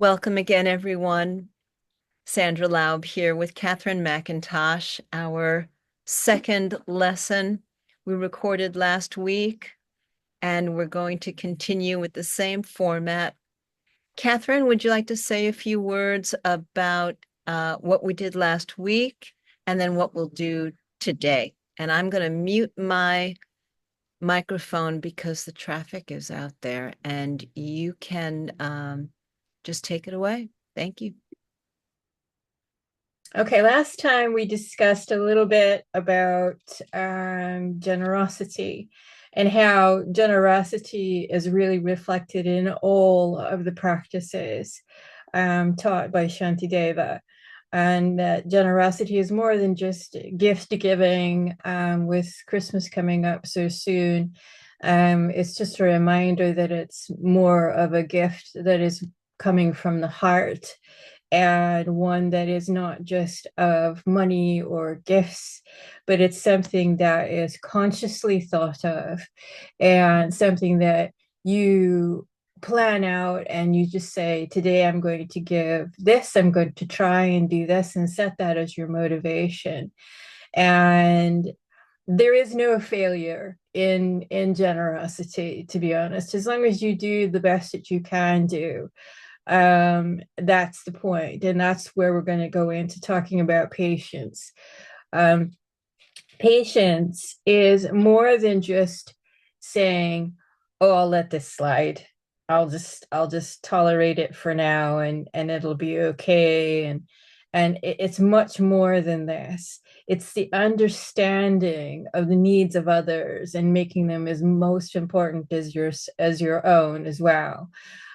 Welcome again, everyone. Sandra Laub here with Kathryn McIntosh, our second lesson we recorded last week, and we're going to continue with the same format. Kathryn, would you like to say a few words about what we did last week and then what we'll do today? And I'm going to mute my microphone because the traffic is out there, and you can just take it away. Thank you. Okay, last time we discussed a little bit about generosity and how generosity is really reflected in all of the practices taught by Shantideva. And that generosity is more than just gift giving, with Christmas coming up so soon. It's just a reminder that it's more of a gift that is coming from the heart, and one that is not just of money or gifts, but it's something that is consciously thought of and something that you plan out and you just say, today I'm going to give this, I'm going to try and do this, and set that as your motivation. And there is no failure in generosity, to be honest, as long as you do the best that you can do. That's the point, and that's where we're going to go into talking about patience. um, Patience is more than just saying, oh, I'll let this slide, I'll just tolerate it for now, and it'll be okay. And it's much more than this. It's the understanding of the needs of others and making them as most important as your own as well.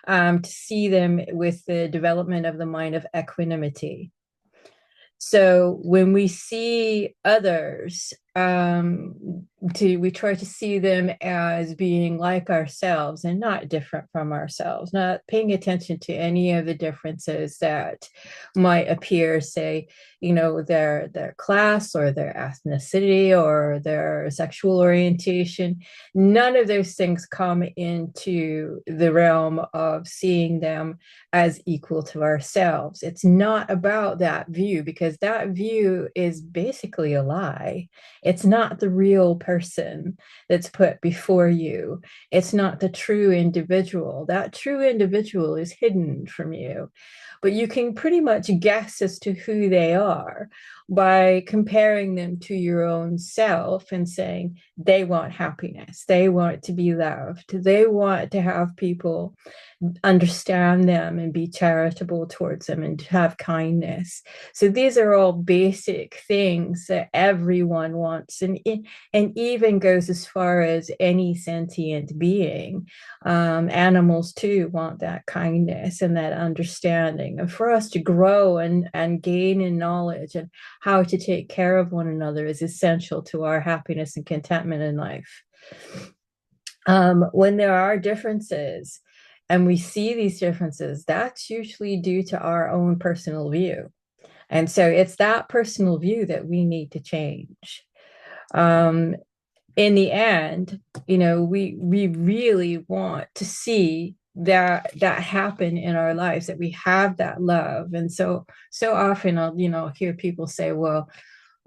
To see them with the development of the mind of equanimity. So when we see others, we try to see them as being like ourselves and not different from ourselves, not paying attention to any of the differences that might appear, say, their class or their ethnicity or their sexual orientation. None of those things come into the realm of seeing them as equal to ourselves. It's not about that view, because that view is basically a lie. It's not the real person that's put before you. It's not the true individual. That true individual is hidden from you. But you can pretty much guess as to who they are by comparing them to your own self and saying they want happiness, they want to be loved, they want to have people understand them and be charitable towards them and have kindness. So these are all basic things that everyone wants, and even goes as far as any sentient being. Animals too want that kindness and that understanding. And for us to grow and gain in knowledge and how to take care of one another is essential to our happiness and contentment in life. When there are differences, and we see these differences, that's usually due to our own personal view. And so it's that personal view that we need to change. Um, in the end, we really want to see that happen in our lives, that we have that love. And so often I'll hear people say, well,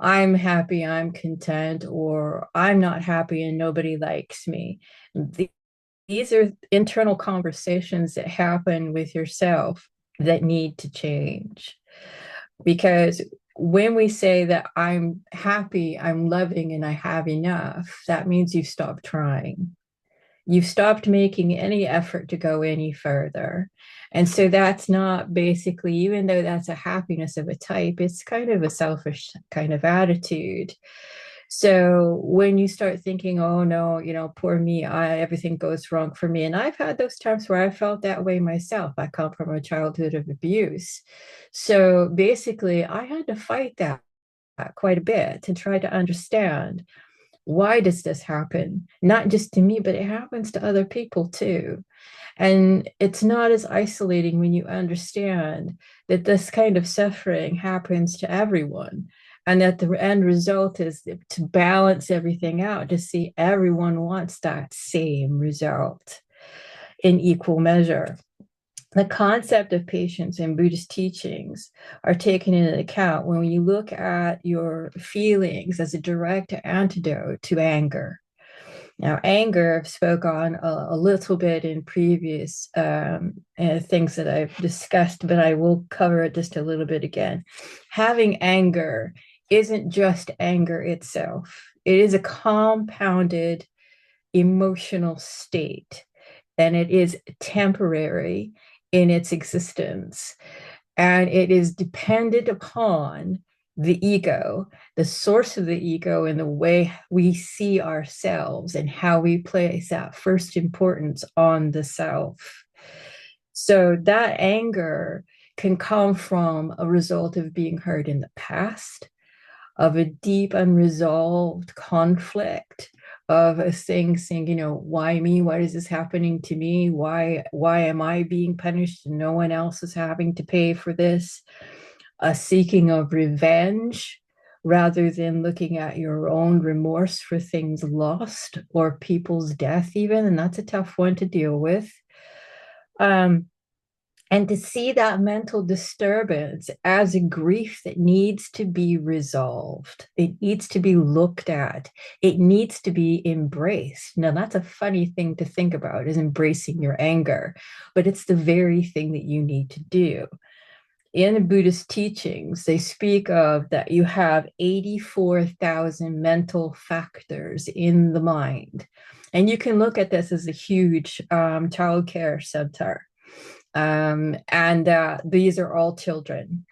I'm happy, I'm content, or I'm not happy and nobody likes me. These are internal conversations that happen with yourself that need to change. Because when we say that I'm happy, I'm loving, and I have enough, that means you've stopped trying. You've stopped making any effort to go any further. And so that's not, basically, even though that's a happiness of a type, it's kind of a selfish kind of attitude. So when you start thinking, oh no, poor me, everything goes wrong for me. And I've had those times where I felt that way myself. I come from a childhood of abuse. So basically, I had to fight that quite a bit to try to understand, why does this happen? Not just to me, but it happens to other people too. And it's not as isolating when you understand that this kind of suffering happens to everyone, and that the end result is to balance everything out, to see everyone wants that same result in equal measure. the concept of patience in Buddhist teachings are taken into account when you look at your feelings as a direct antidote to anger. Now, anger, I've spoke on a little bit in previous things that I've discussed, but I will cover it just a little bit again. Having anger isn't just anger itself. It is a compounded emotional state, and it is temporary in its existence. And it is dependent upon the ego, the source of the ego, and the way we see ourselves and how we place that first importance on the self. So that anger can come from a result of being hurt in the past, of a deep unresolved conflict, of a thing saying, why me? Why is this happening to me? Why am I being punished and no one else is having to pay for this? A seeking of revenge rather than looking at your own remorse for things lost or people's death even, and that's a tough one to deal with. And to see that mental disturbance as a grief that needs to be resolved. It needs to be looked at. It needs to be embraced. Now, that's a funny thing to think about, is embracing your anger, but it's the very thing that you need to do. In Buddhist teachings, they speak of that you have 84,000 mental factors in the mind. And you can look at this as a huge child care center. These are all children,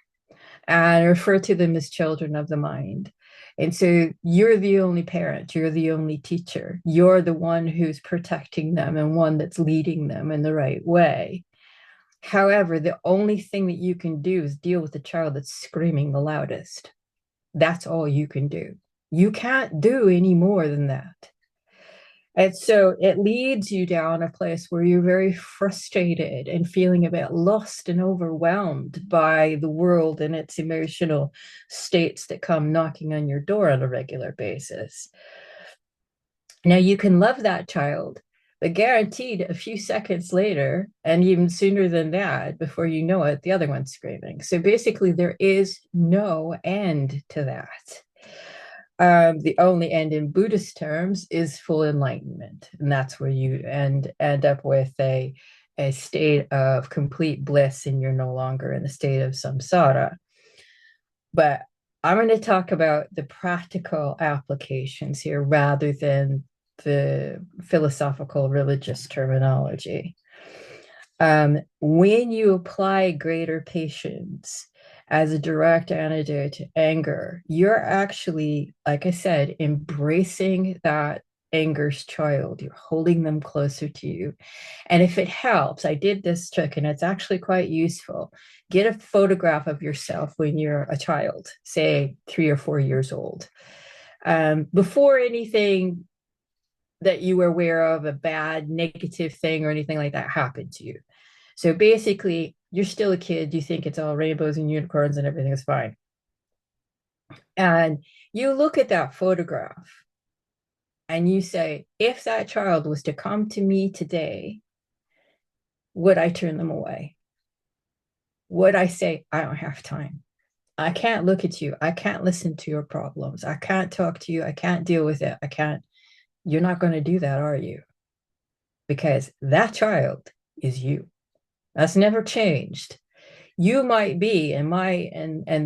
and I refer to them as children of the mind. And so you're the only parent, you're the only teacher, you're the one who's protecting them and one that's leading them in the right way. However, the only thing that you can do is deal with the child that's screaming the loudest. That's all you can do. You can't do any more than that. And so it leads you down a place where you're very frustrated and feeling a bit lost and overwhelmed by the world and its emotional states that come knocking on your door on a regular basis. Now, you can love that child, but guaranteed a few seconds later, and even sooner than that, before you know it, the other one's screaming. So basically, there is no end to that. The only end in Buddhist terms is full enlightenment, and that's where you end up with a state of complete bliss, and you're no longer in the state of samsara. But I'm going to talk about the practical applications here rather than the philosophical religious terminology. When you apply greater patience as a direct antidote to anger, you're actually, like I said, embracing that anger's child. You're holding them closer to you. And if it helps, I did this trick and it's actually quite useful. Get a photograph of yourself when you're a child, say 3 or 4 years old. Before anything that you were aware of, a bad, negative thing or anything like that happened to you. So basically, you're still a kid. You think it's all rainbows and unicorns and everything is fine. And you look at that photograph and you say, if that child was to come to me today, would I turn them away? Would I say, I don't have time? I can't look at you. I can't listen to your problems. I can't talk to you. I can't deal with it. I can't. You're not going to do that, are you? Because that child is you. That's never changed. You might be, and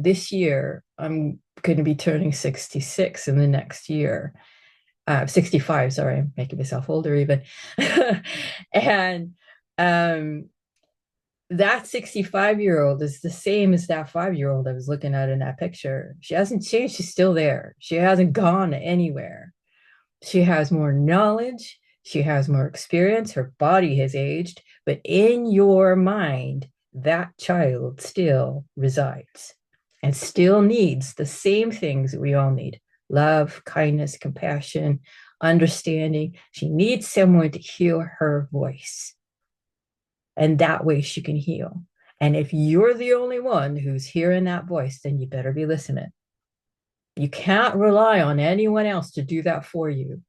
this year, I'm going to be turning 66 in the next year. 65, sorry, I'm making myself older even. And that 65-year-old is the same as that 5-year-old I was looking at in that picture. She hasn't changed. She's still there. She hasn't gone anywhere. She has more knowledge. She has more experience. Her body has aged. But in your mind, that child still resides and still needs the same things that we all need: love, kindness, compassion, understanding. She needs someone to hear her voice. And that way she can heal. And if you're the only one who's hearing that voice, then you better be listening. You can't rely on anyone else to do that for you.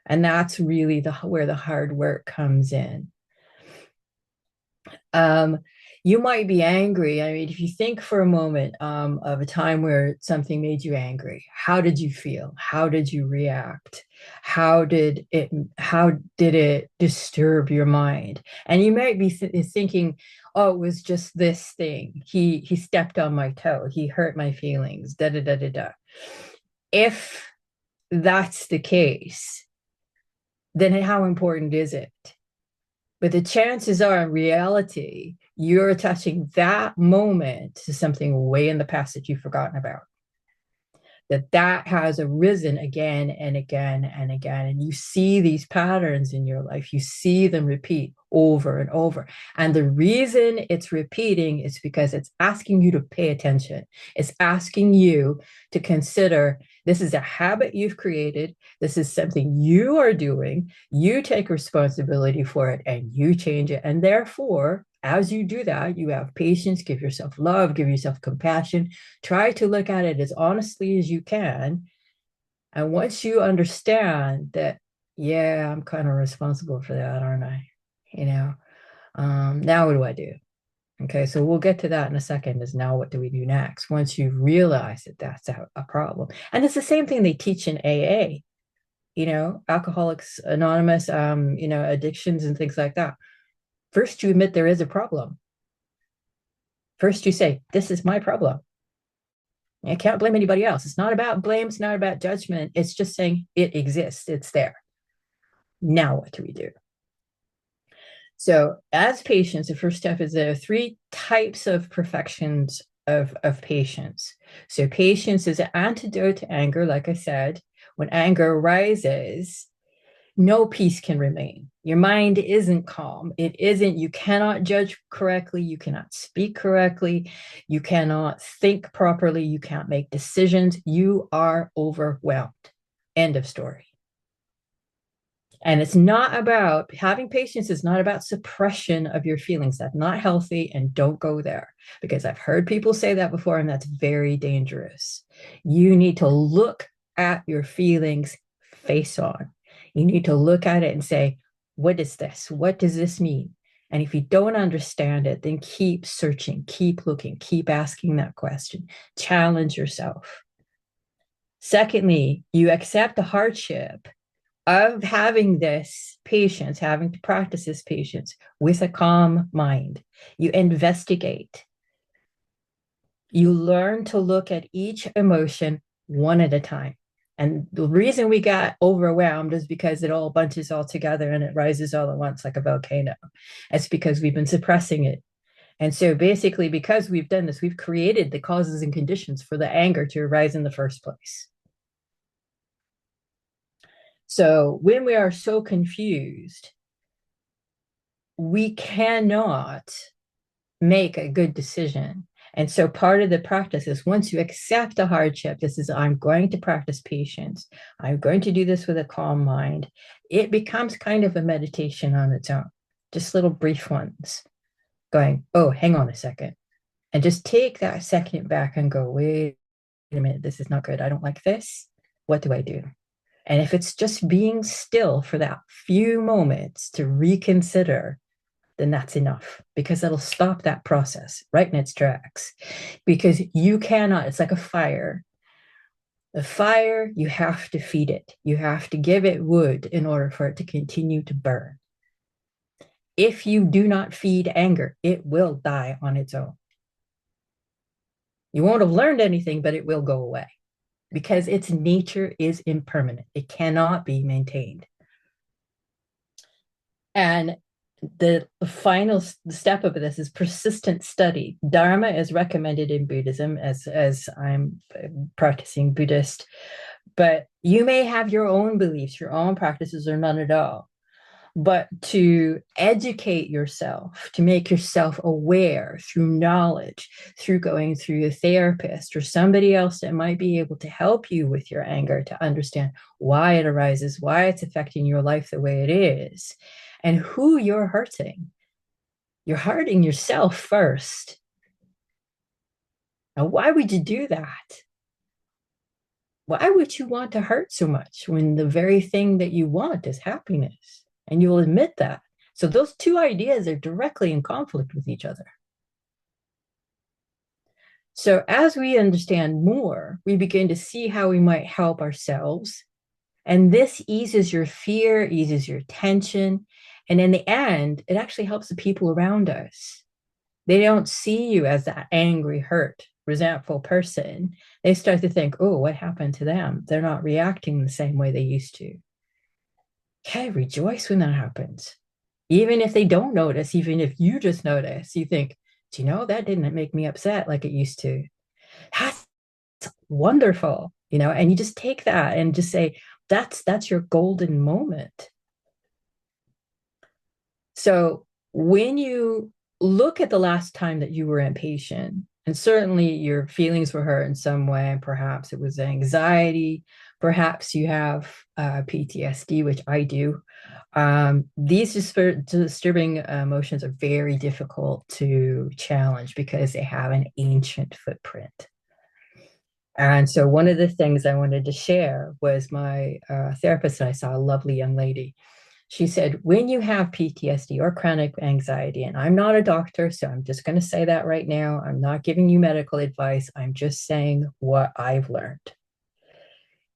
And that's really where the hard work comes in. Um, you might be angry. I mean, if you think for a moment of a time where something made you angry, how did you feel? How did you react? How did it disturb your mind? And you might be thinking, oh, it was just this thing. He stepped on my toe. He hurt my feelings. Da da da da da. If that's the case, then how important is it? But the chances are, in reality, you're attaching that moment to something way in the past that you've forgotten about. That has arisen again and again and again. And you see these patterns in your life. You see them repeat over and over. And the reason it's repeating is because it's asking you to pay attention. It's asking you to consider this is a habit you've created. This is something you are doing. You take responsibility for it and you change it. And therefore, as you do that, you have patience, give yourself love, give yourself compassion. Try to look at it as honestly as you can. And once you understand that, yeah, I'm kind of responsible for that, aren't I? Now what do I do? Okay, so we'll get to that in a second. Is now what do we do next? Once you realize that that's a problem. And it's the same thing they teach in AA, Alcoholics Anonymous, addictions and things like that. First, you admit there is a problem. First, you say, this is my problem. I can't blame anybody else. It's not about blame. It's not about judgment. It's just saying it exists. It's there. Now, what do we do? So, as patients, the first step is there are three types of perfections of patience. So, patience is an antidote to anger. Like I said, when anger arises, no peace can remain. Your mind isn't calm. It isn't, you cannot judge correctly. You cannot speak correctly. You cannot think properly. You can't make decisions. You are overwhelmed. End of story. And it's not about having patience, is not about suppression of your feelings. That's not healthy. And don't go there, because I've heard people say that before, and that's very dangerous. You need to look at your feelings face on. You need to look at it and say, what is this? What does this mean? And if you don't understand it, then keep searching, keep looking, keep asking that question, challenge yourself. Secondly, you accept the hardship of having this patience, having to practice this patience with a calm mind. You investigate. You learn to look at each emotion one at a time. And the reason we got overwhelmed is because it all bunches all together and it rises all at once like a volcano. It's because we've been suppressing it. And so basically, because we've done this, we've created the causes and conditions for the anger to arise in the first place. So when we are so confused, we cannot make a good decision. And so part of the practice is, once you accept the hardship, this is, I'm going to practice patience. I'm going to do this with a calm mind. It becomes kind of a meditation on its own, just little brief ones going, oh, hang on a second. And just take that second back and go, wait a minute, this is not good. I don't like this. What do I do? And if it's just being still for that few moments to reconsider, then that's enough, because it'll stop that process right in its tracks. Because you cannot, it's like a fire. The fire, you have to feed it. You have to give it wood in order for it to continue to burn. If you do not feed anger, it will die on its own. You won't have learned anything, but it will go away, because its nature is impermanent. It cannot be maintained. And the final step of this is persistent study. Dharma is recommended in Buddhism, as I'm practicing Buddhist, but you may have your own beliefs, your own practices, or none at all. But to educate yourself, to make yourself aware through knowledge, through going through a therapist or somebody else that might be able to help you with your anger, to understand why it arises, why it's affecting your life the way it is, and who you're hurting. You're hurting yourself first. Now, why would you do that? Why would you want to hurt so much when the very thing that you want is happiness? And you'll admit that. So those two ideas are directly in conflict with each other. So as we understand more, we begin to see how we might help ourselves. And this eases your fear, eases your tension. And in the end, it actually helps the people around us. They don't see you as that angry, hurt, resentful person. They start to think, oh, what happened to them? They're not reacting the same way they used to. Okay, rejoice when that happens. Even if they don't notice, even if you just notice, you think, do you know, that didn't make me upset like it used to. That's wonderful, and you just take that and just say, that's your golden moment. So when you look at the last time that you were impatient, and certainly your feelings were hurt in some way, perhaps it was anxiety, perhaps you have PTSD, which I do. These disturbing emotions are very difficult to challenge because they have an ancient footprint. And so one of the things I wanted to share was my therapist and I saw a lovely young lady. She said, when you have PTSD or chronic anxiety, and I'm not a doctor, so I'm just going to say that right now. I'm not giving you medical advice. I'm just saying what I've learned.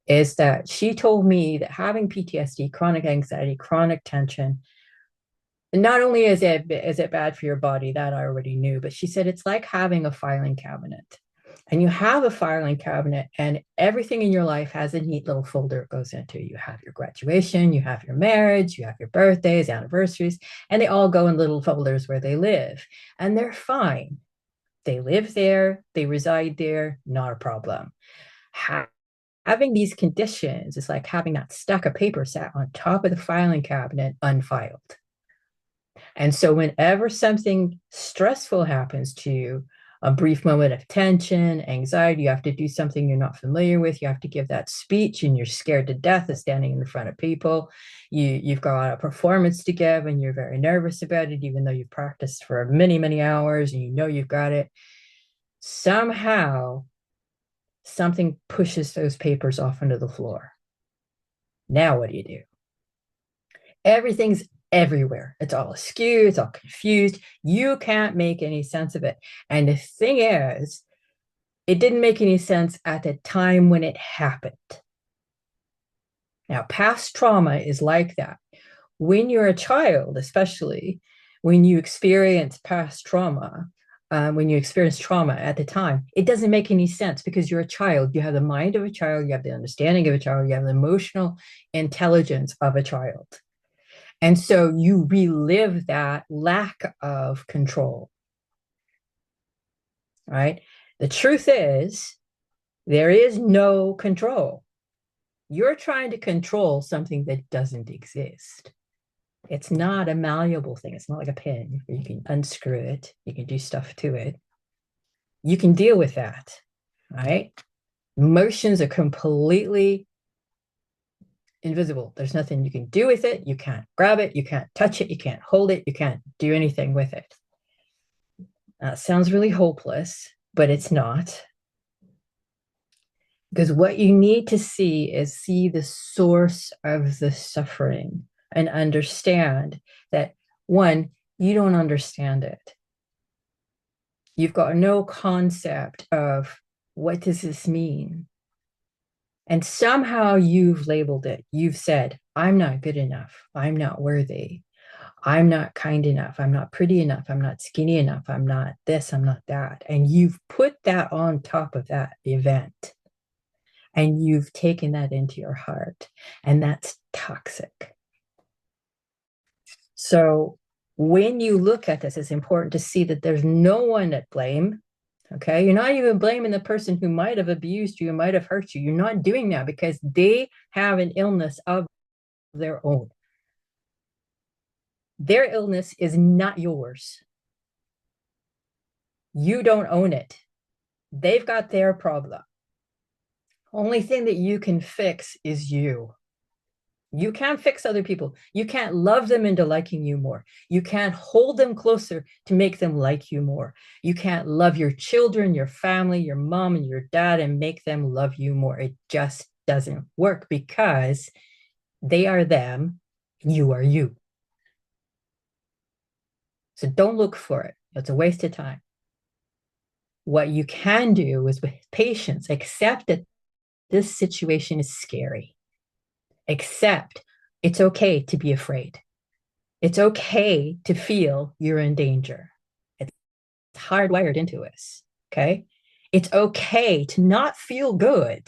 Is that she told me that having PTSD, chronic anxiety, chronic tension, not only is it bad for your body, that I already knew, but she said it's like having a filing cabinet. And you have a filing cabinet, and everything in your life has a neat little folder it goes into. You have your graduation, you have your marriage, you have your birthdays, anniversaries, and they all go in little folders where they live. And they're fine. They live there, they reside there, not a problem. Having these conditions is like having that stack of paper sat on top of the filing cabinet unfiled. And so whenever something stressful happens to you, a brief moment of tension, anxiety, you have to do something you're not familiar with, you have to give that speech and you're scared to death of standing in front of people, you've got a performance to give and you're very nervous about it, even though you've practiced for many, many hours and you know you've got it. Somehow, something pushes those papers off onto the floor. Now what do? Everything's everywhere. It's all askew, it's all confused. You can't make any sense of it. And the thing is, it didn't make any sense at the time when it happened. Now, past trauma is like that. When you're a child, especially when you experience past trauma, when you experience trauma at the time, it doesn't make any sense because you're a child. You have the mind of a child, you have the understanding of a child, you have the emotional intelligence of a child. And so you relive that lack of control, right? The truth is, there is no control. You're trying to control something that doesn't exist. It's not a malleable thing. It's not like a pin. You can unscrew it. You can do stuff to it. You can deal with that, right? Emotions are completely invisible. There's nothing you can do with it. You can't grab it. You can't touch it. You can't hold it. You can't do anything with it. Sounds really hopeless, but it's not. Because what you need to see is the source of the suffering and understand that, one, you don't understand it. You've got no concept of what does this mean? And somehow you've labeled it. You've said, I'm not good enough. I'm not worthy. I'm not kind enough. I'm not pretty enough. I'm not skinny enough. I'm not this. I'm not that. And you've put that on top of that event. And you've taken that into your heart. And that's toxic. So when you look at this, it's important to see that there's no one at blame. Okay. You're not even blaming the person who might have abused you, might have hurt you. You're not doing that because they have an illness of their own. Their illness is not yours. You don't own it. They've got their problem. Only thing that you can fix is you. You can't fix other people. You can't love them into liking you more. You can't hold them closer to make them like you more. You can't love your children, your family, your mom and your dad and make them love you more. It just doesn't work because they are them, you are you. So don't look for it. It's a waste of time. What you can do is with patience, accept that this situation is scary. Accept it's okay to be afraid. It's okay to feel you're in danger. It's hardwired into us. Okay. It's okay to not feel good.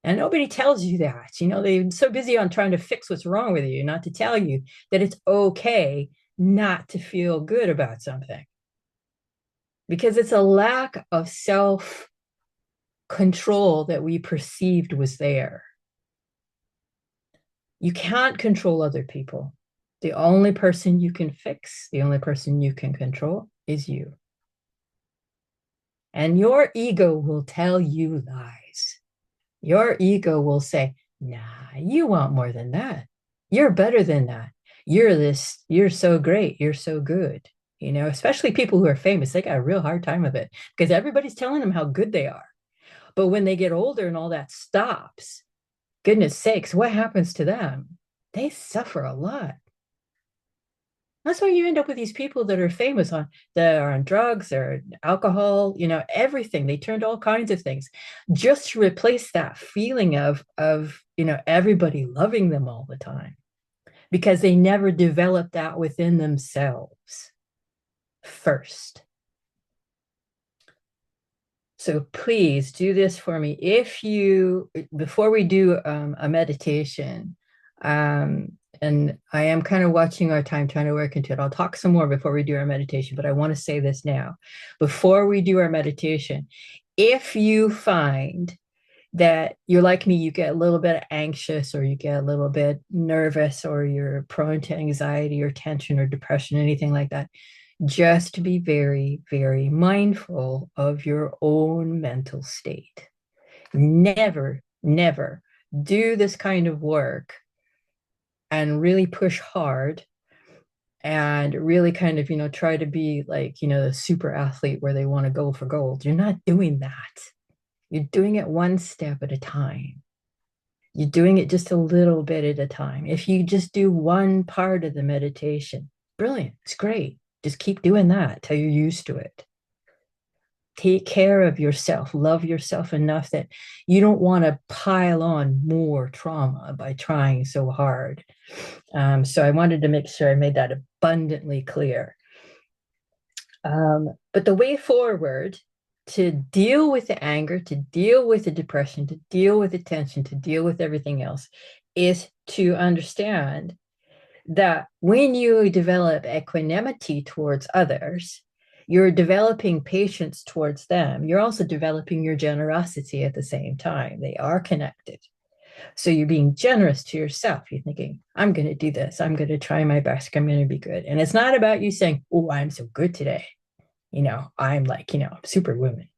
And nobody tells you that. They're so busy on trying to fix what's wrong with you, not to tell you that it's okay not to feel good about something. Because it's a lack of self control that we perceived was there. You can't control other people. The only person you can fix, the only person you can control is you. And your ego will tell you lies. Your ego will say, nah, you want more than that. You're better than that. You're so great. You're so good. Especially people who are famous, they got a real hard time of it because everybody's telling them how good they are. But when they get older and all that stops, goodness sakes, what happens to them? They suffer a lot. That's why you end up with these people that are famous that are on drugs or alcohol, everything. They turned all kinds of things just to replace that feeling of everybody loving them all the time, because they never developed that within themselves first. So please do this for me. Before we do a meditation, and I am kind of watching our time, trying to work into it. I'll talk some more before we do our meditation, but I want to say this now. Before we do our meditation, if you find that you're like me, you get a little bit anxious or you get a little bit nervous or you're prone to anxiety or tension or depression, anything like that, just be very, very mindful of your own mental state. Never, never do this kind of work and really push hard and really kind of, try to be like, the super athlete where they want to go for gold. You're not doing that. You're doing it one step at a time. You're doing it just a little bit at a time. If you just do one part of the meditation, brilliant. It's great. Just keep doing that till you're used to it. Take care of yourself, love yourself enough that you don't want to pile on more trauma by trying so hard. So I wanted to make sure I made that abundantly clear. But the way forward to deal with the anger, to deal with the depression, to deal with the tension, to deal with everything else is to understand that when you develop equanimity towards others, you're developing patience towards them. You're also developing your generosity at the same time. They are connected. So you're being generous to yourself. You're thinking, I'm going to do this. I'm going to try my best. I'm going to be good. And it's not about you saying, oh, I'm so good today. I'm like, superwoman.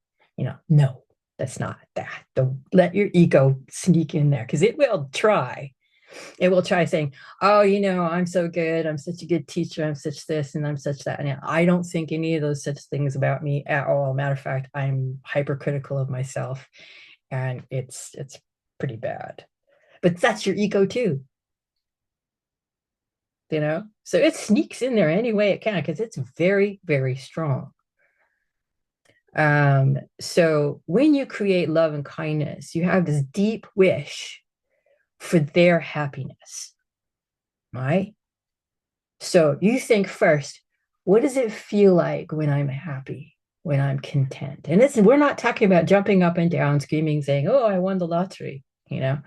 No, that's not that. Don't let your ego sneak in there because it will try. It will try saying, oh, I'm so good. I'm such a good teacher. I'm such this and I'm such that. And I don't think any of those such things about me at all. Matter of fact, I'm hypercritical of myself and it's pretty bad. But that's your ego too. So it sneaks in there any way it can because it's very, very strong. So when you create love and kindness, you have this deep wish for their happiness, right? So you think first, what does it feel like when I'm happy, when I'm content? And we're not talking about jumping up and down, screaming, saying, oh, I won the lottery, none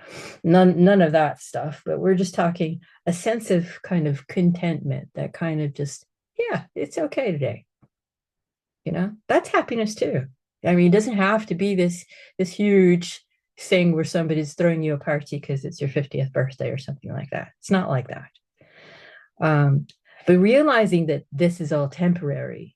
of that stuff. But we're just talking a sense of kind of contentment, that kind of just, yeah, it's okay today. That's happiness too. I mean, it doesn't have to be this huge thing where somebody's throwing you a party because it's your 50th birthday or something like that. It's not like that. But realizing that this is all temporary,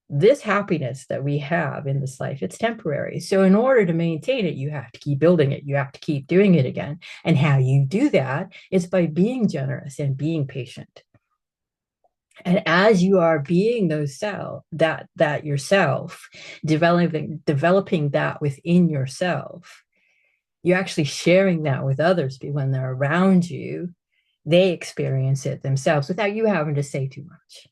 this happiness that we have in this life, it's temporary. So in order to maintain it, you have to keep building it. You have to keep doing it again. And how you do that is by being generous and being patient. And as you are being that yourself, developing that within yourself, you're actually sharing that with others. When they're around you, they experience it themselves without you having to say too much.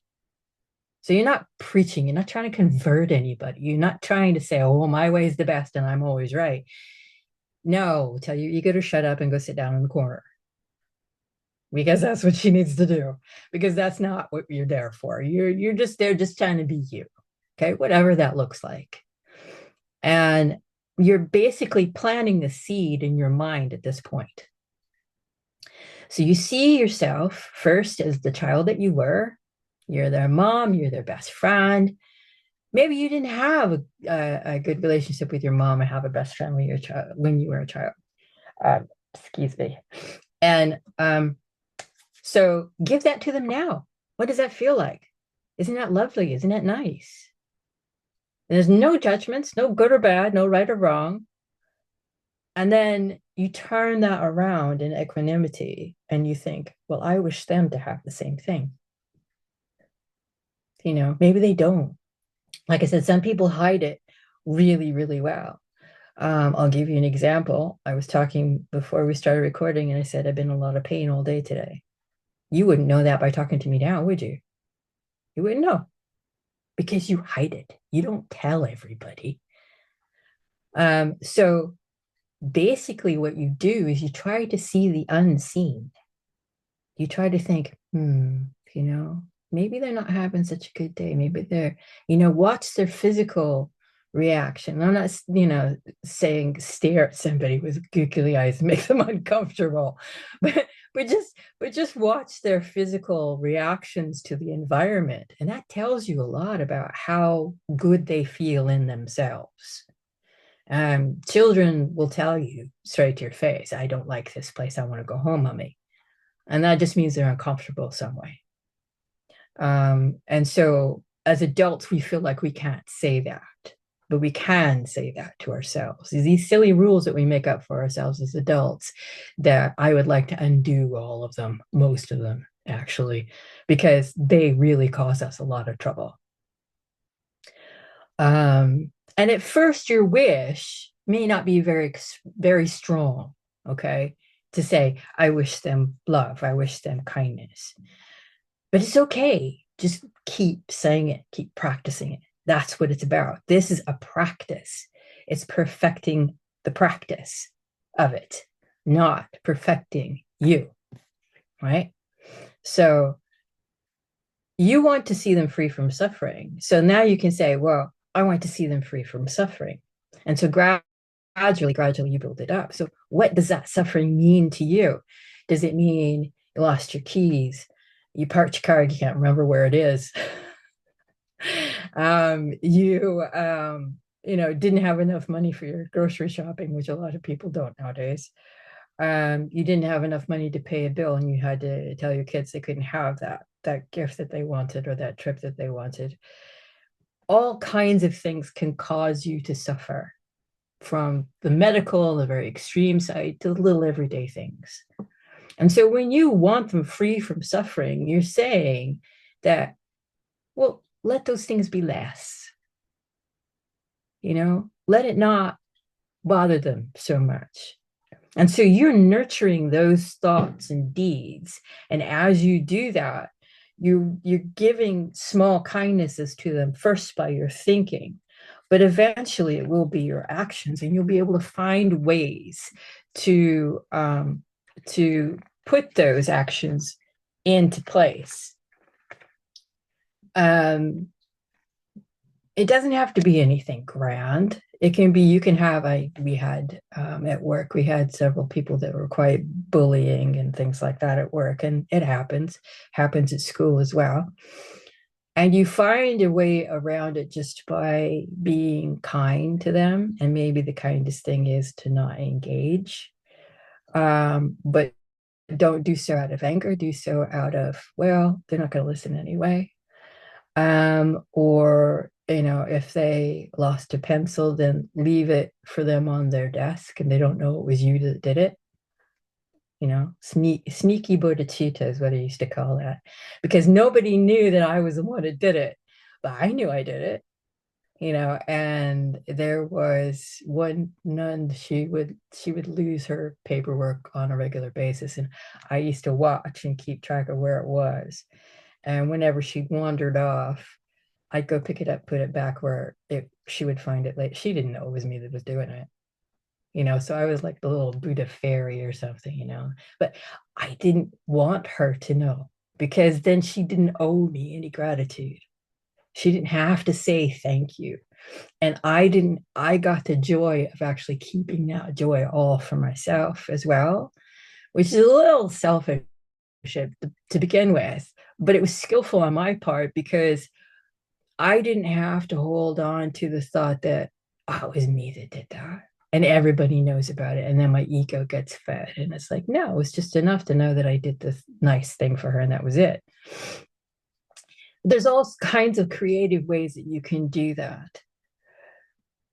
So you're not preaching, you're not trying to convert anybody. You're not trying to say, oh, my way is the best and I'm always right. No, tell your ego to shut up and go sit down in the corner, because that's what she needs to do, because that's not what you're there for. You're just there just trying to be you. Okay, whatever that looks like. And you're basically planting the seed in your mind at this point. So you see yourself first as the child that you were. You're their mom, you're their best friend. Maybe you didn't have a good relationship with your mom and have a best friend when you were a child. Excuse me. And so give that to them now. What does that feel like? Isn't that lovely? Isn't that nice? And there's no judgments, no good or bad, no right or wrong. And then you turn that around in equanimity and you think, well, I wish them to have the same thing. Maybe they don't. Like I said, some people hide it really, really well. I'll give you an example. I was talking before we started recording, and I said, I've been in a lot of pain all day today. You wouldn't know that by talking to me now, would you? You wouldn't know, because you hide it. You don't tell everybody. So basically what you do is you try to see the unseen. You try to think, maybe they're not having such a good day. Maybe they're, watch their physical reaction. I'm not, saying stare at somebody with googly eyes and make them uncomfortable, but just watch their physical reactions to the environment. And that tells you a lot about how good they feel in themselves. Children will tell you straight to your face, I don't like this place. I want to go home, mommy. And that just means they're uncomfortable some way. And so as adults, we feel like we can't say that, but we can say that to ourselves. These silly rules that we make up for ourselves as adults, that I would like to undo all of them, most of them, actually, because they really cause us a lot of trouble. And at first, your wish may not be very, very strong, okay? To say, I wish them love, I wish them kindness. But it's okay. Just keep saying it, keep practicing it. That's what it's about. This is a practice. It's perfecting the practice of it, not perfecting you, right? So you want to see them free from suffering. So now you can say, well, I want to see them free from suffering. And so gradually you build it up. So what does that suffering mean to you? Does it mean you lost your keys? You parked your car, you can't remember where it is. Didn't have enough money for your grocery shopping, which a lot of people don't nowadays. You didn't have enough money to pay a bill, and you had to tell your kids they couldn't have that gift that they wanted or that trip that they wanted. All kinds of things can cause you to suffer, from the medical, the very extreme side, to the little everyday things. And so when you want them free from suffering, you're saying that, well, let those things be less. Let it not bother them so much. And so you're nurturing those thoughts and deeds. And as you do that, you're giving small kindnesses to them, first by your thinking, but eventually it will be your actions, and you'll be able to find ways to put those actions into place. It doesn't have to be anything grand. It can be, you can have, we had at work, we had several people that were quite bullying and things like that at work. And it happens at school as well. And you find a way around it just by being kind to them. And maybe the kindest thing is to not engage. But don't do so out of anger, do so out of, well, they're not going to listen anyway. Or, if they lost a pencil, then leave it for them on their desk and they don't know it was you that did it. Sneaky bodhicitta is what I used to call that, because nobody knew that I was the one that did it, but I knew I did it. And there was one nun, she would lose her paperwork on a regular basis, and I used to watch and keep track of where it was. And whenever she wandered off, I'd go pick it up, put it back where she would find it late. She didn't know it was me that was doing it, so I was like the little Buddha fairy or something. But I didn't want her to know, because then she didn't owe me any gratitude. She didn't have to say thank you. And I got the joy of actually keeping that joy all for myself as well, which is a little selfish to begin with, but it was skillful on my part, because I didn't have to hold on to the thought that, oh, it was me that did that. And everybody knows about it. And then my ego gets fed. And it's like, no, it was just enough to know that I did this nice thing for her, and that was it. There's all kinds of creative ways that you can do that.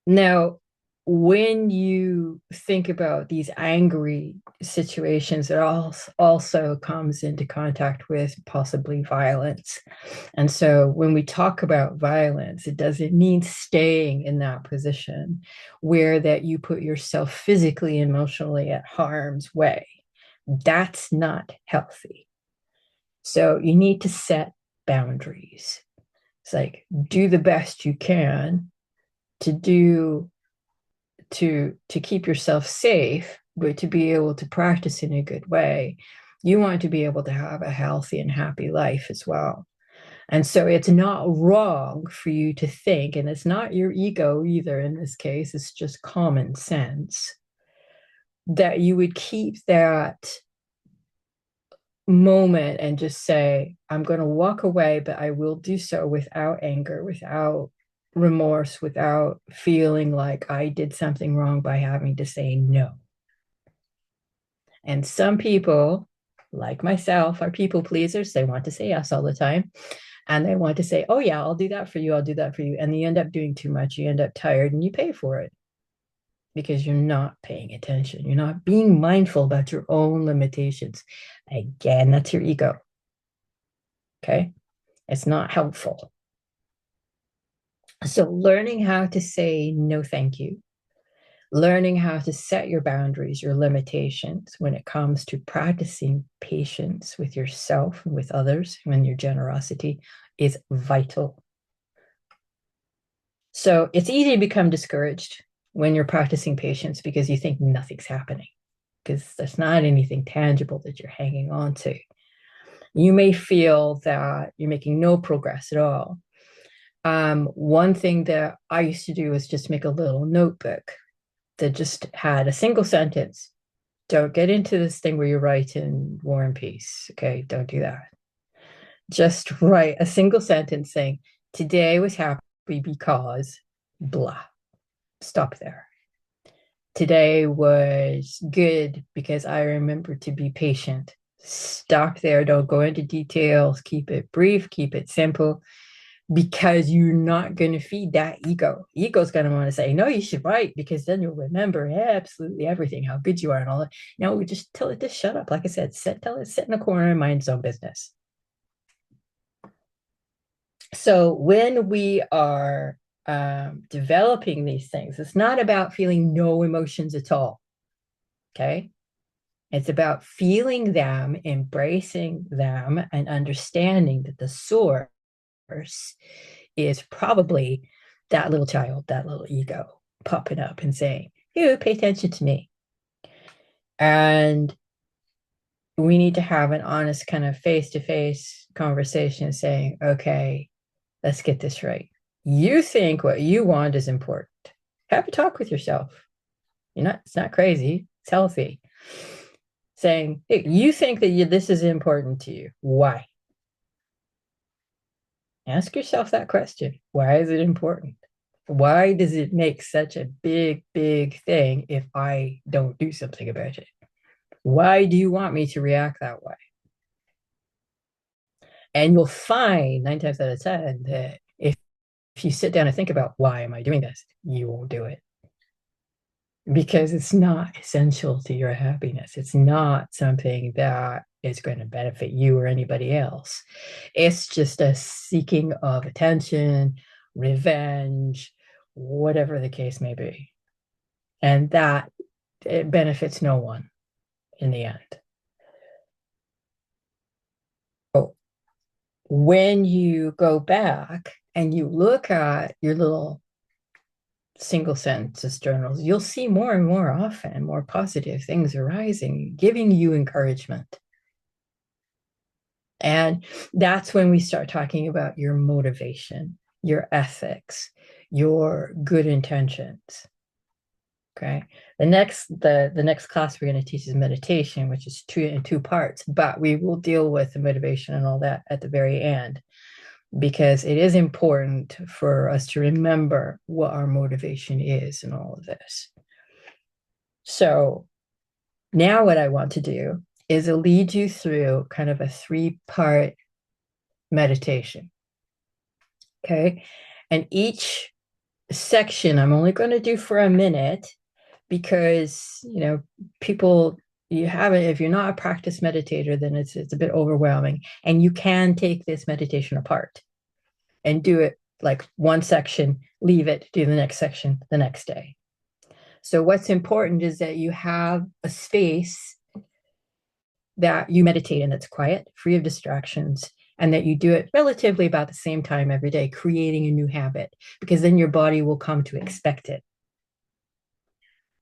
Now, when you think about these angry situations, it also comes into contact with possibly violence. And so when we talk about violence, it doesn't mean staying in that position where that you put yourself physically, emotionally at harm's way. That's not healthy. So you need to set boundaries. It's like, do the best you can to keep yourself safe, but to be able to practice in a good way. You want to be able to have a healthy and happy life as well. And so it's not wrong for you to think, and it's not your ego either in this case, it's just common sense, that you would keep that moment and just say, I'm going to walk away, but I will do so without anger, without remorse, without feeling like I did something wrong by having to say no. And some people, like myself, are people pleasers. They want to say yes all the time. And they want to say, oh, yeah, I'll do that for you. I'll do that for you. And you end up doing too much. You end up tired, and you pay for it because you're not paying attention. You're not being mindful about your own limitations. Again, that's your ego. Okay. It's not helpful. So learning how to say no, thank you, learning how to set your boundaries, your limitations when it comes to practicing patience with yourself and with others, when your generosity is vital. So it's easy to become discouraged when you're practicing patience because you think nothing's happening, because there's not anything tangible that you're hanging on to. You may feel that you're making no progress at all. One thing that I used to do was just make a little notebook that just had a single sentence. Don't get into this thing where you write in War and Peace. Okay, don't do that. Just write a single sentence saying, today was happy because blah. Stop there. Today was good because I remembered to be patient. Stop there. Don't go into details. Keep it brief, keep it simple, because you're not going to feed that ego. Ego's going to want to say, no, you should write, because then you'll remember absolutely everything, how good you are and all that. No, we just tell it to shut up. Like I said, tell it sit in a corner and mind its own business. So when we are developing these things, it's not about feeling no emotions at all. Okay. It's about feeling them, embracing them, and understanding that the source is probably that little child, that little ego popping up and saying, you pay attention to me. And we need to have an honest kind of face-to-face conversation saying, okay, let's get this right. You think what you want is important. Have a talk with yourself. It's not crazy. It's healthy. Saying, hey, you think that this is important to you. Why? Ask yourself that question. Why is it important? Why does it make such a big, big thing if I don't do something about it? Why do you want me to react that way? And you'll find 9 times out of 10 that if you sit down and think about, why am I doing this? You won't do it. Because it's not essential to your happiness. It's not something that is going to benefit you or anybody else. It's just a seeking of attention, revenge, whatever the case may be. And that it benefits no one in the end. Oh, when you go back and you look at your little single sentence journals, you'll see more and more often more positive things arising, giving you encouragement. And that's when we start talking about your motivation, your ethics, your good intentions. Okay. The next class we're going to teach is meditation, which is in two parts, but we will deal with the motivation and all that at the very end, because it is important for us to remember what our motivation is in all of this. So now what I want to do is lead you through kind of a 3-part meditation. Okay. And each section I'm only going to do for a minute, because people, if you're not a practiced meditator, then it's a bit overwhelming, and you can take this meditation apart and do it like one section, leave it, do the next section the next day. So what's important is that you have a space that you meditate in that's quiet, free of distractions, and that you do it relatively about the same time every day, creating a new habit, because then your body will come to expect it.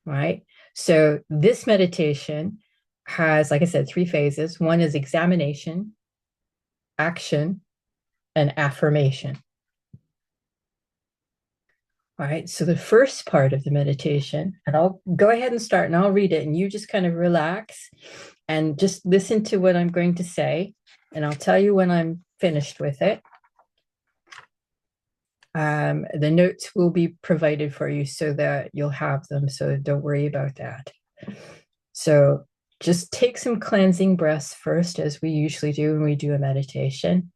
Right? So this meditation has, like I said, 3 phases. One is examination, action, and affirmation. All right. So the first part of the meditation, and I'll go ahead and start and I'll read it, and you just kind of relax and just listen to what I'm going to say. And I'll tell you when I'm finished with it. The notes will be provided for you so that you'll have them. So don't worry about that. So just take some cleansing breaths first, as we usually do when we do a meditation.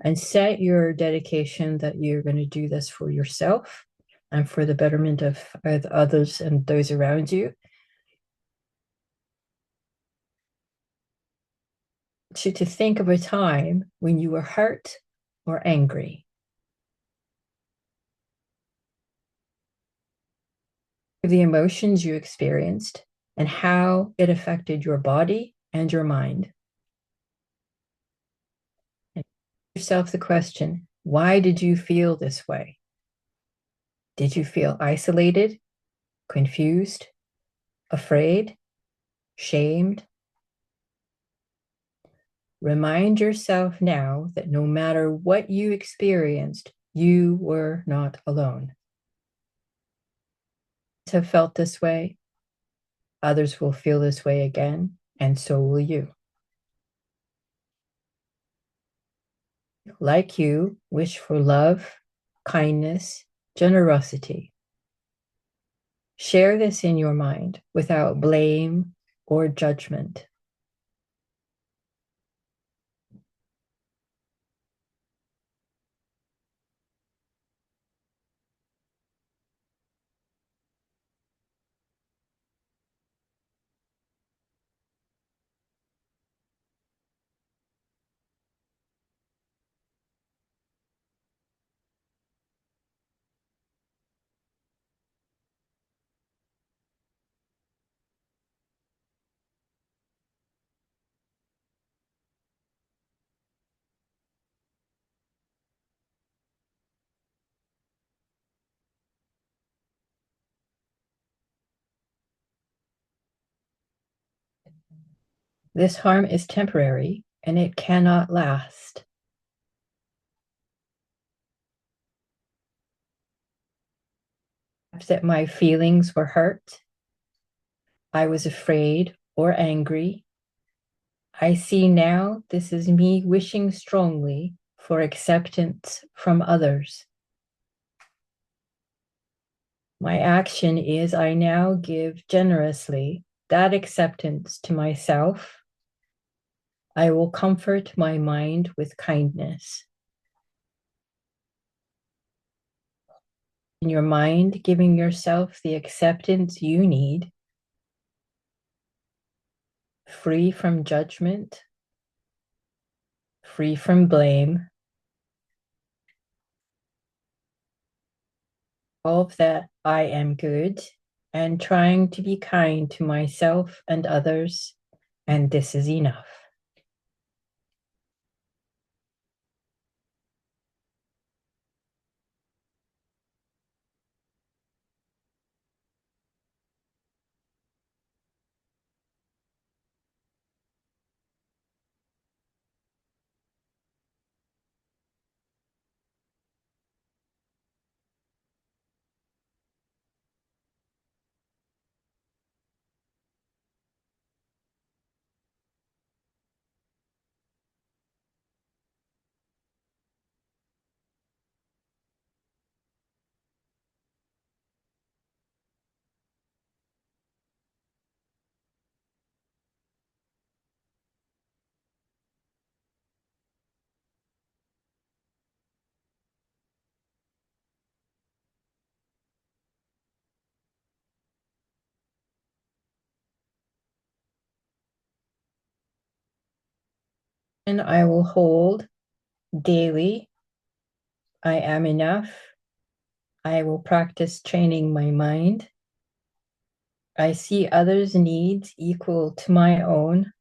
And set your dedication that you're going to do this for yourself and for the betterment of others and those around you. So to think of a time when you were hurt or angry. The emotions you experienced and how it affected your body and your mind. And ask yourself the question, why did you feel this way? Did you feel isolated, confused, afraid, shamed? Remind yourself now that no matter what you experienced, you were not alone. Have felt this way, others will feel this way again, and so will you. Like you, wish for love, kindness, generosity. Share this in your mind without blame or judgment. This harm is temporary and it cannot last. That my feelings were hurt, I was afraid or angry. I see now this is me wishing strongly for acceptance from others. My action is I now give generously that acceptance to myself. I will comfort my mind with kindness. In your mind, giving yourself the acceptance you need, free from judgment, free from blame. All of that I am good and trying to be kind to myself and others, and this is enough. And I will hold daily. I am enough. I will practice training my mind. I see others' needs equal to my own.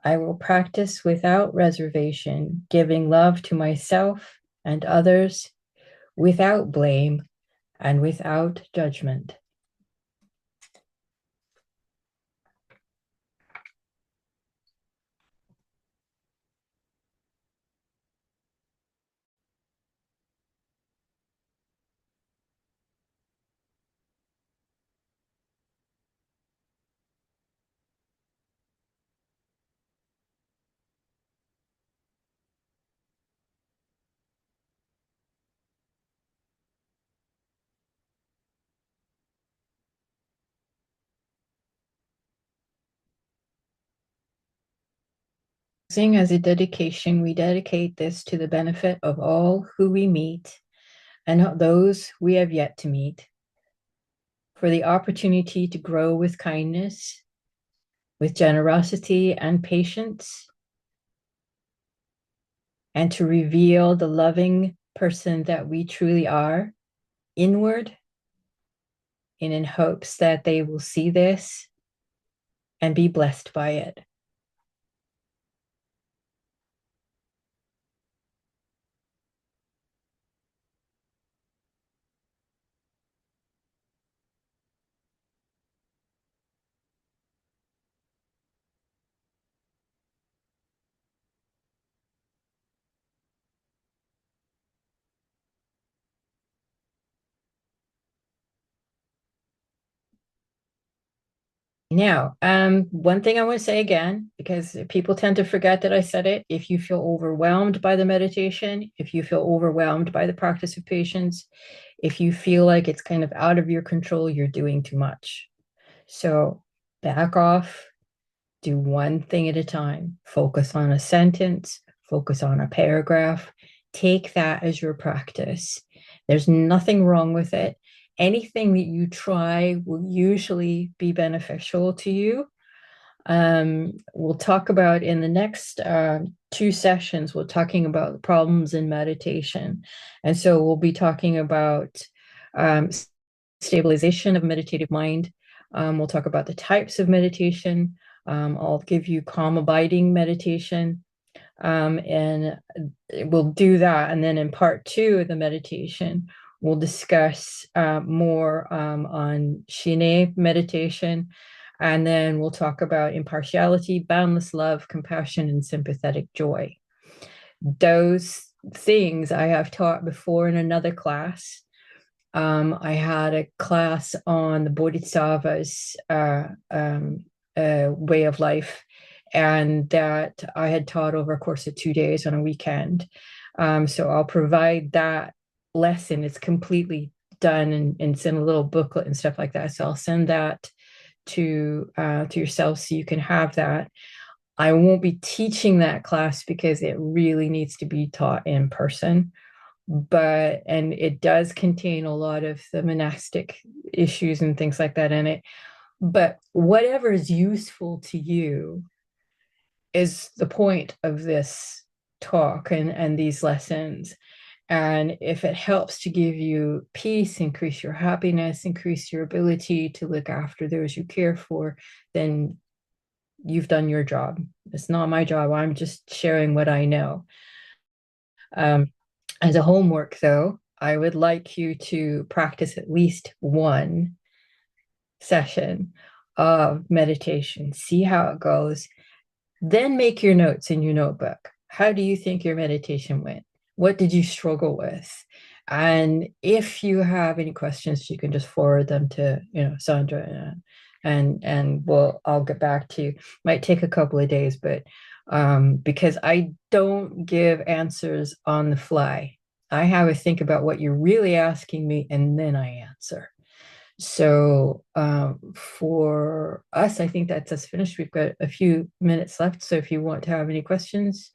I will practice without reservation, giving love to myself and others without blame and without judgment. As a dedication, we dedicate this to the benefit of all who we meet and those we have yet to meet, for the opportunity to grow with kindness, with generosity and patience, and to reveal the loving person that we truly are inward, and in hopes that they will see this and be blessed by it. Now, one thing I want to say again, because people tend to forget that I said it, if you feel overwhelmed by the meditation, if you feel overwhelmed by the practice of patience, if you feel like it's kind of out of your control, you're doing too much. So back off, do one thing at a time. Focus on a sentence, focus on a paragraph. Take that as your practice. There's nothing wrong with it. Anything that you try will usually be beneficial to you. We'll talk about in the next two sessions, we're talking about the problems in meditation. And so we'll be talking about um, stabilization of meditative mind. We'll talk about the types of meditation. I'll give you calm abiding meditation. And we'll do that. And then in part two of the meditation, we'll discuss more on Shine meditation. And then we'll talk about impartiality, boundless love, compassion, and sympathetic joy. Those things I have taught before in another class. I had a class on the Bodhisattva's way of life, and that I had taught over a course of 2 days on a weekend. So I'll provide that lesson. It's completely done, and it's in a little booklet and stuff like that. So I'll send that to yourself so you can have that. I won't be teaching that class because it really needs to be taught in person, and it does contain a lot of the monastic issues and things like that in it. But whatever is useful to you is the point of this talk and these lessons. And if it helps to give you peace, increase your happiness, increase your ability to look after those you care for, then you've done your job. It's not my job. I'm just sharing what I know. As a homework, though, I would like you to practice at least one session of meditation. See how it goes. Then make your notes in your notebook. How do you think your meditation went? What did you struggle with? And if you have any questions, you can just forward them to, Sandra, and I'll get back to you. Might take a couple of days, but because I don't give answers on the fly. I have to think about what you're really asking me, and then I answer. So for us, I think that's us finished. We've got a few minutes left. So if you want to have any questions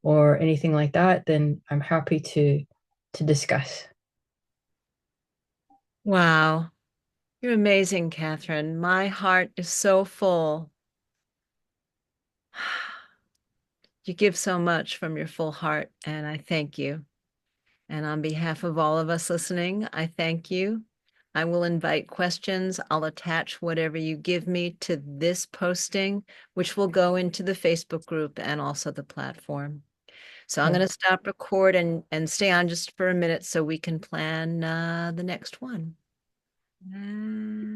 or anything like that, then I'm happy to discuss. Wow. You're amazing, Kathryn. My heart is so full. You give so much from your full heart, and I thank you. And on behalf of all of us listening, I thank you. I will invite questions. I'll attach whatever you give me to this posting, which will go into the Facebook group and also the platform. So I'm going Okay. to stop record and stay on just for a minute so we can plan the next one.